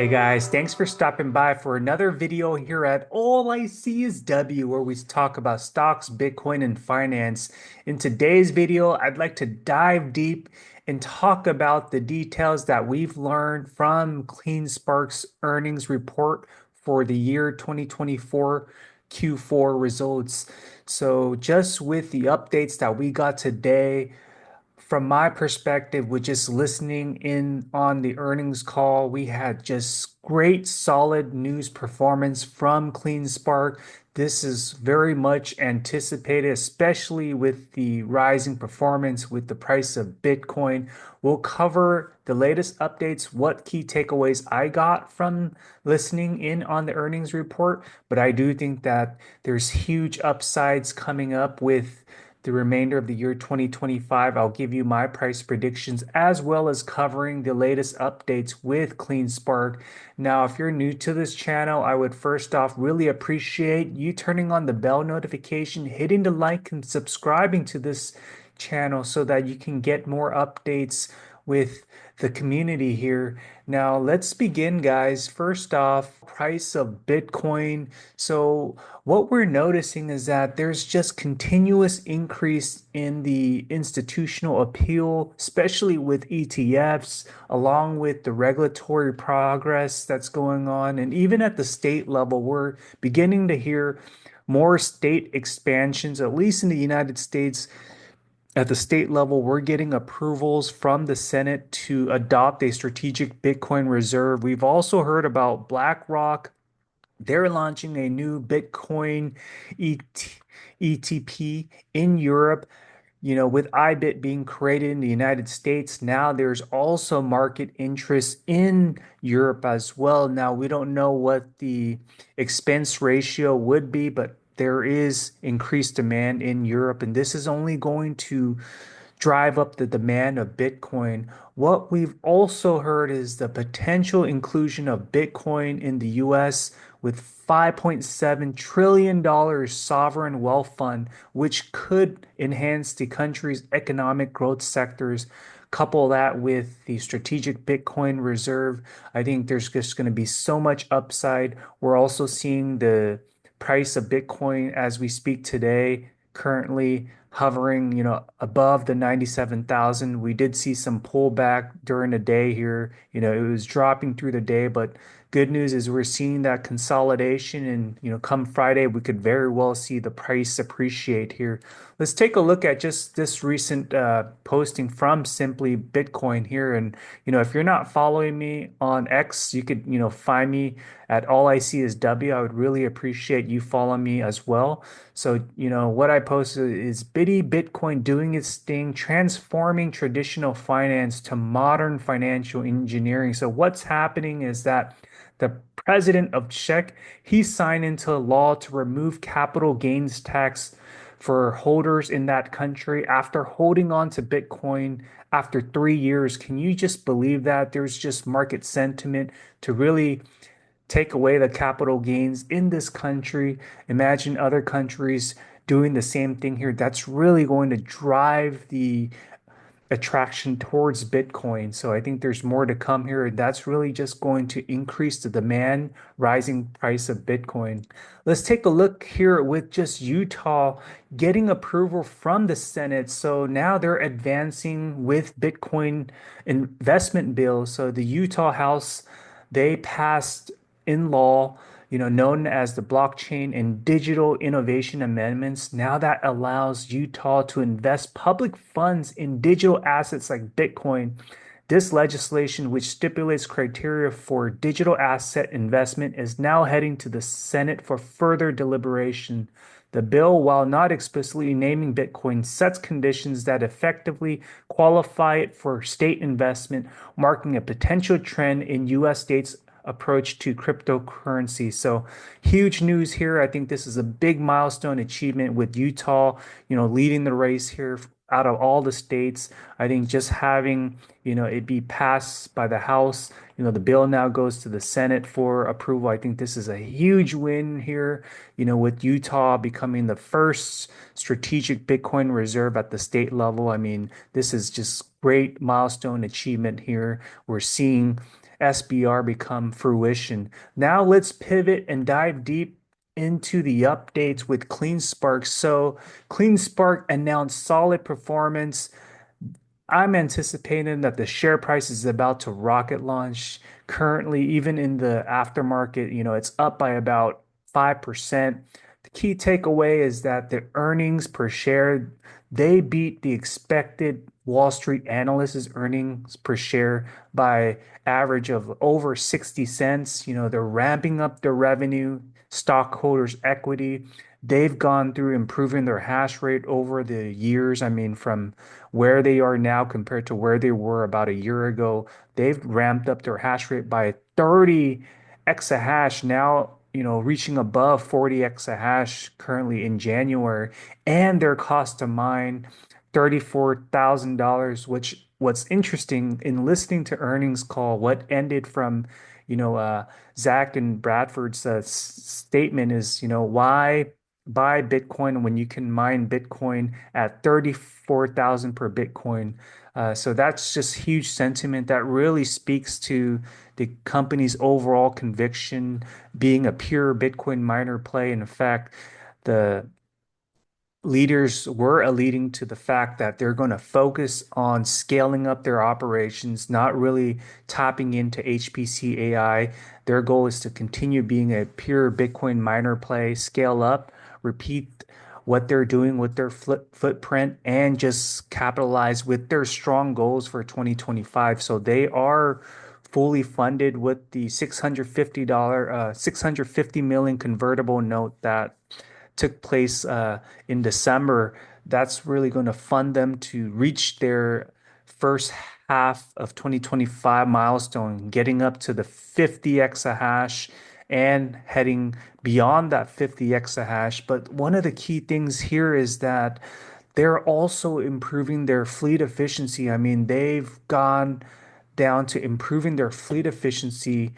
Hey guys, thanks for stopping by for another video here at All I See Is W, where we talk about stocks, Bitcoin, and finance. In today's video, I'd like to dive deep and talk about the details that we've learned from CleanSpark's earnings report for the year 2024 Q4 results. So, just with the updates that we got today, from my perspective, with just listening in on the earnings call, we had just great, solid news performance from CleanSpark. This is very much anticipated, especially with the rising performance with the price of Bitcoin. We'll cover the latest updates, what key takeaways I got from listening in on the earnings report, but I do think that there's huge upsides coming up with the remainder of the year 2025. I'll give you my price predictions as well as covering the latest updates with CleanSpark. Now, if you're new to this channel, I would first off really appreciate you turning on the bell notification, hitting the like and subscribing to this channel so that you can get more updates with the community here. Now, let's begin, guys. First off, price of Bitcoin. So, what we're noticing is that there's just continuous increase in the institutional appeal, especially with ETFs, along with the regulatory progress that's going on. And even at the state level, we're beginning to hear more state expansions, at least in the United States. At the state level, we're getting approvals from the Senate to adopt a strategic Bitcoin reserve. We've also heard about BlackRock. They're launching a new Bitcoin ETP in Europe. With IBIT being created in the United States, now there's also market interest in Europe as well. Now, we don't know what the expense ratio would be, but there is increased demand in Europe, and this is only going to drive up the demand of Bitcoin. What we've also heard is the potential inclusion of Bitcoin in the US with $5.7 trillion sovereign wealth fund, which could enhance the country's economic growth sectors. Couple that with the strategic Bitcoin reserve. I think there's just going to be so much upside. We're also seeing the price of Bitcoin as we speak today, currently hovering, above the 97,000. We did see some pullback during the day here. It was dropping through the day, but good news is we're seeing that consolidation and, come Friday, we could very well see the price appreciate here. Let's take a look at just this recent posting from Simply Bitcoin here. And, if you're not following me on X, you could, find me at All I See Is W. I would really appreciate you following me as well. So, what I posted is Bitcoin doing its thing, transforming traditional finance to modern financial engineering. So, what's happening is that the president of Czech, he signed into law to remove capital gains tax for holders in that country after holding on to Bitcoin after 3 years. Can you just believe that? There's just market sentiment to really take away the capital gains in this country. Imagine other countries doing the same thing here. That's really going to drive the attraction towards Bitcoin. So I think there's more to come here. That's really just going to increase the demand, rising price of Bitcoin. Let's take a look here with just Utah getting approval from the Senate. So now they're advancing with Bitcoin investment bills. So the Utah House, they passed in law, known as the Blockchain and Digital Innovation Amendments. Now that allows Utah to invest public funds in digital assets like Bitcoin. This legislation, which stipulates criteria for digital asset investment, is now heading to the Senate for further deliberation. The bill, while not explicitly naming Bitcoin, sets conditions that effectively qualify it for state investment, marking a potential trend in U.S. states' approach to cryptocurrency. So huge news here. I think this is a big milestone achievement with Utah, leading the race here out of all the states. I think just having, it be passed by the House, the bill now goes to the Senate for approval. I think this is a huge win here, with Utah becoming the first strategic Bitcoin reserve at the state level. I mean, this is just great milestone achievement here. We're seeing SBR become fruition. Now let's pivot and dive deep into the updates with CleanSpark. So CleanSpark announced solid performance. I'm anticipating that the share price is about to rocket launch. Currently, even in the aftermarket, it's up by about 5%. The key takeaway is that the earnings per share, they beat the expected Wall Street analysts' earnings per share by average of over 60 cents. They're ramping up their revenue, stockholders' equity. They've gone through improving their hash rate over the years. I mean, from where they are now compared to where they were about a year ago. They've ramped up their hash rate by 30 exahash now, reaching above 40 exahash currently in January. And their cost to mine $34,000, which what's interesting in listening to earnings call, what ended from, Zach and Bradford's statement is, why buy Bitcoin when you can mine Bitcoin at 34,000 per Bitcoin. So that's just huge sentiment that really speaks to the company's overall conviction being a pure Bitcoin miner play. In fact, the leaders were alluding to the fact that they're going to focus on scaling up their operations, not really tapping into HPC AI. Their goal is to continue being a pure Bitcoin miner play, scale up, repeat what they're doing with their footprint, and just capitalize with their strong goals for 2025. So they are fully funded with the $650, 650 million convertible note that took place in December. That's really going to fund them to reach their first half of 2025 milestone, getting up to the 50 exahash and heading beyond that 50 exahash. But one of the key things here is that they're also improving their fleet efficiency. I mean, they've gone down to improving their fleet efficiency,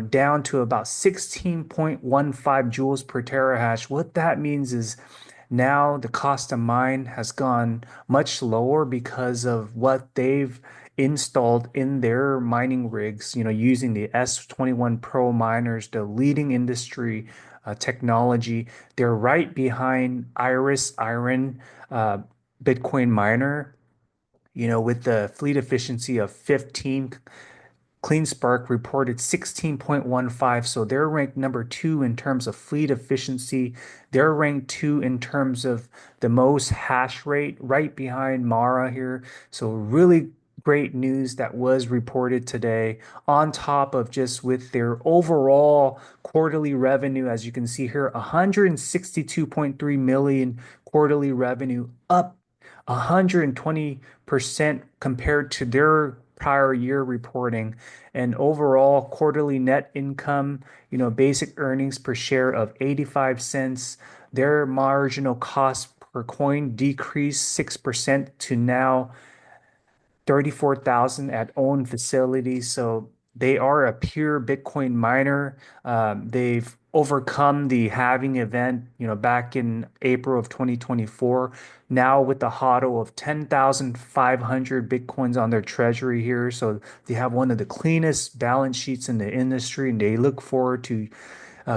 down to about 16.15 joules per terahash. What that means is now the cost to mine has gone much lower because of what they've installed in their mining rigs, using the S21 Pro miners, the leading industry technology. They're right behind Iris Iron uh, Bitcoin miner, with the fleet efficiency of 15. CleanSpark reported 16.15, so they're ranked number two in terms of fleet efficiency. They're ranked two in terms of the most hash rate, right behind Mara here. So really great news that was reported today, on top of just with their overall quarterly revenue, as you can see here, 162.3 million quarterly revenue, up 120% compared to their prior year reporting. And overall quarterly net income, basic earnings per share of 85 cents. Their marginal cost per coin decreased 6% to now 34,000 at own facilities. So they are a pure Bitcoin miner. They've overcome the halving event, back in April of 2024. Now with the HODL of 10,500 Bitcoins on their treasury here. So they have one of the cleanest balance sheets in the industry, and they look forward to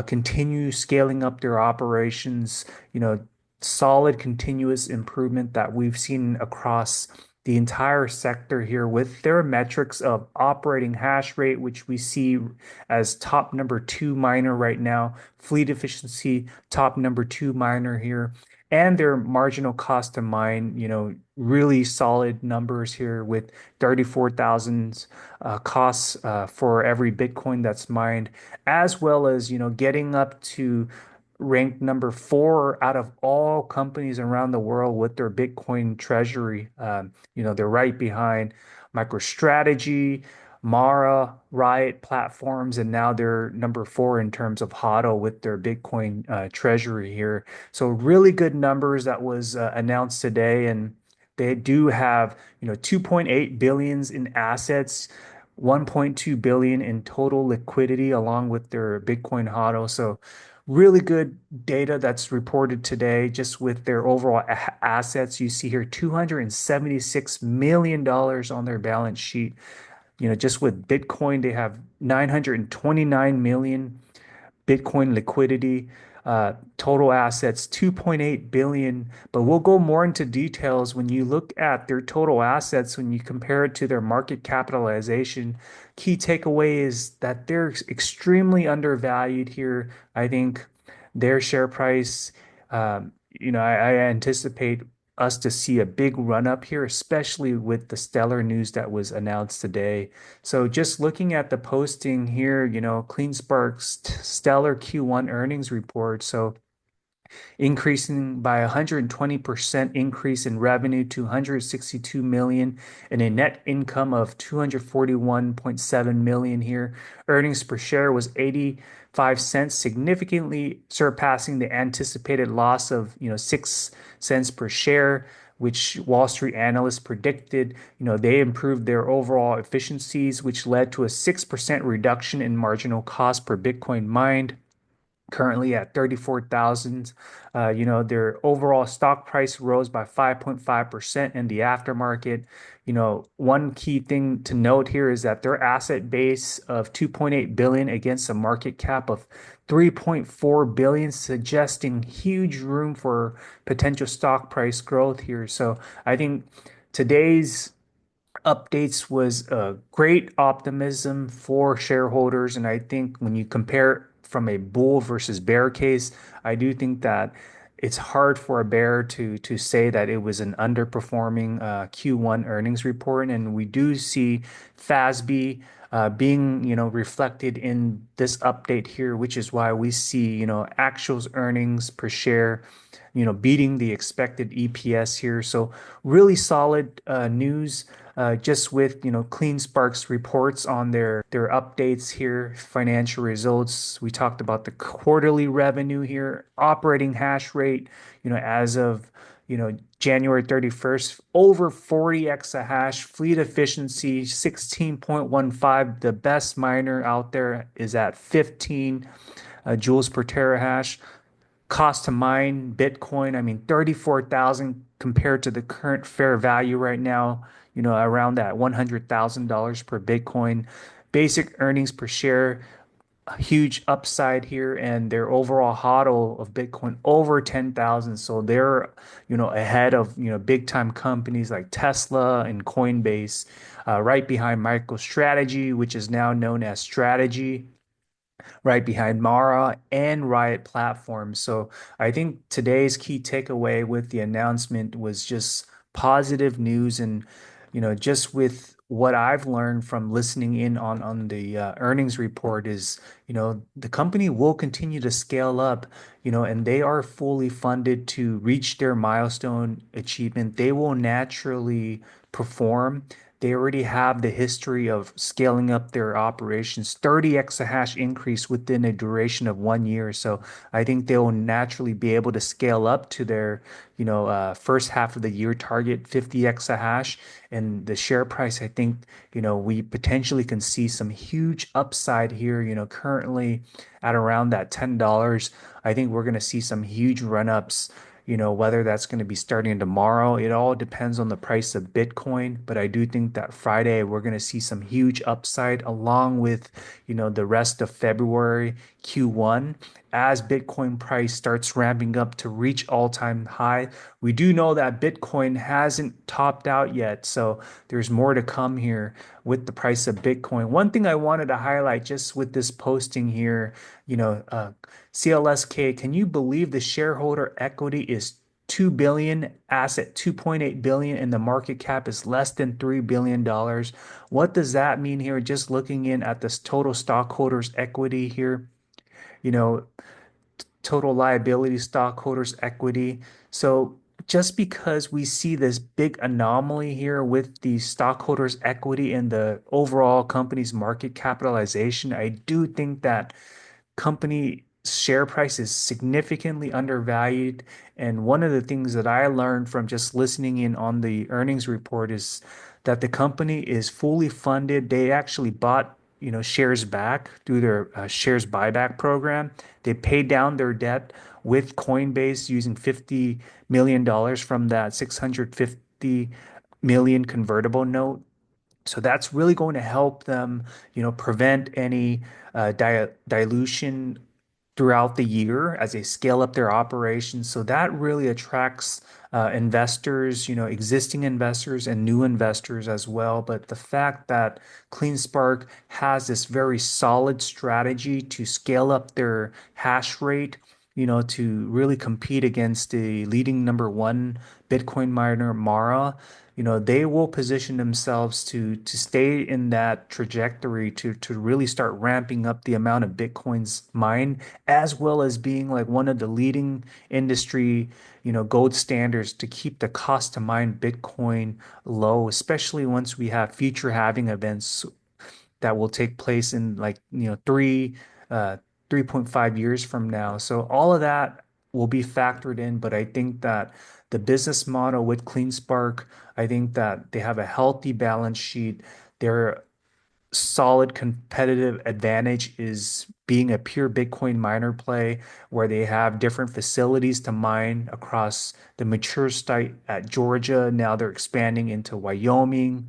continue scaling up their operations, solid continuous improvement that we've seen across the entire sector here with their metrics of operating hash rate, which we see as top number two miner right now, fleet efficiency, top number two miner here, and their marginal cost to mine, really solid numbers here with 34,000 costs for every Bitcoin that's mined, as well as, getting up to ranked number four out of all companies around the world with their Bitcoin treasury. They're right behind MicroStrategy, Mara, Riot platforms, and now they're number four in terms of HODL with their Bitcoin treasury here. So really good numbers that was announced today, and they do have 2.8 billions in assets, 1.2 billion in total liquidity, along with their Bitcoin HODL. So really good data that's reported today just with their overall assets. You see here $276 million on their balance sheet. Just with Bitcoin, they have 929 million Bitcoin liquidity, total assets 2.8 billion. But we'll go more into details when you look at their total assets, when you compare it to their market capitalization. Key takeaway is that they're extremely undervalued here. I think their share price, I anticipate us to see a big run up here, especially with the stellar news that was announced today. So just looking at the posting here, CleanSpark's stellar Q1 earnings report. So increasing by 120% increase in revenue to 162 million and a net income of 241.7 million here. Earnings per share was 85 cents, significantly surpassing the anticipated loss of, 6 cents per share, which Wall Street analysts predicted. They improved their overall efficiencies, which led to a 6% reduction in marginal cost per Bitcoin mined, currently at 34,000. Their overall stock price rose by 5.5% in the aftermarket. One key thing to note here is that their asset base of 2.8 billion against a market cap of 3.4 billion, suggesting huge room for potential stock price growth here. So I think today's updates was great optimism for shareholders. And I think when you compare from a bull versus bear case, I do think that it's hard for a bear to say that it was an underperforming Q1 earnings report. And we do see FASB being, reflected in this update here, which is why we see, actuals earnings per share, beating the expected EPS here. So really solid news, just with CleanSpark's reports on their updates here, financial results. We talked about the quarterly revenue here, operating hash rate, as of January 31st, over 40 exahash, fleet efficiency 16.15. The best miner out there is at 15 joules per terahash. Cost to mine Bitcoin, I mean, 34,000 compared to the current fair value right now, around that $100,000 per Bitcoin. Basic earnings per share, a huge upside here, and their overall hodl of Bitcoin over 10,000. So they're, ahead of, big time companies like Tesla and Coinbase, right behind MicroStrategy, which is now known as Strategy, right behind Mara and Riot platforms. So I think today's key takeaway with the announcement was just positive news. And, just with what I've learned from listening in on the earnings report is, the company will continue to scale up, and they are fully funded to reach their milestone achievement. They will naturally perform. They already have the history of scaling up their operations, 30 exahash increase within a duration of 1 year. So I think they will naturally be able to scale up to their, first half of the year target, 50 exahash. And the share price, I think, we potentially can see some huge upside here, currently at around that $10. I think we're going to see some huge run-ups, whether that's going to be starting tomorrow. It all depends on the price of Bitcoin. But I do think that Friday we're going to see some huge upside along with, the rest of February Q1 as Bitcoin price starts ramping up to reach all-time high. We do know that Bitcoin hasn't topped out yet, so there's more to come here with the price of Bitcoin. One thing I wanted to highlight just with this posting here, CLSK, can you believe the shareholder equity is 2 billion, asset 2.8 billion, and the market cap is less than $3 billion? What does that mean here? Just looking in at this total stockholders equity here, you know, total liability stockholders equity. So just because we see this big anomaly here with the stockholders equity and the overall company's market capitalization, I do think that company share price is significantly undervalued. And one of the things that I learned from just listening in on the earnings report is that the company is fully funded. They actually bought, shares back through their shares buyback program. They paid down their debt with Coinbase using $50 million from that 650 million convertible note. So that's really going to help them, prevent any dilution throughout the year as they scale up their operations. So that really attracts investors, existing investors and new investors as well. But the fact that CleanSpark has this very solid strategy to scale up their hash rate, to really compete against the leading number one Bitcoin miner, Mara, they will position themselves to stay in that trajectory to really start ramping up the amount of Bitcoins mined, as well as being like one of the leading industry, gold standards to keep the cost to mine Bitcoin low, especially once we have future halving events that will take place in like, 3.5 years from now. So all of that will be factored in, but I think that the business model with CleanSpark, I think that they have a healthy balance sheet. Their solid competitive advantage is being a pure Bitcoin miner play where they have different facilities to mine across the mature state at Georgia. Now they're expanding into Wyoming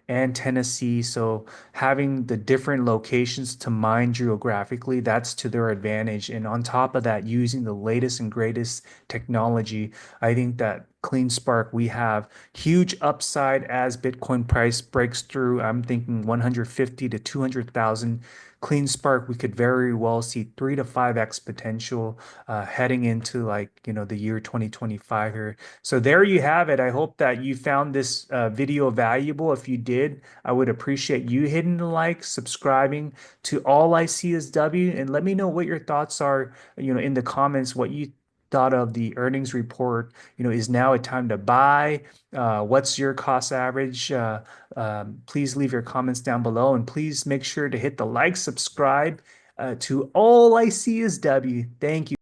and Tennessee. So having the different locations to mine geographically, that's to their advantage. And on top of that, using the latest and greatest technology, I think that CleanSpark, we have huge upside as Bitcoin price breaks through. I'm thinking 150 to 200,000. CleanSpark, we could very well see 3 to 5x potential heading into like, the year 2025 here. So there you have it. I hope that you found this video valuable. If you did, I would appreciate you hitting the like, subscribing to All I See Is W, and let me know what your thoughts are, in the comments, what you thought of the earnings report. Is now a time to buy? What's your cost average? Please leave your comments down below, and please make sure to hit the like, subscribe to All I See Is W. Thank you.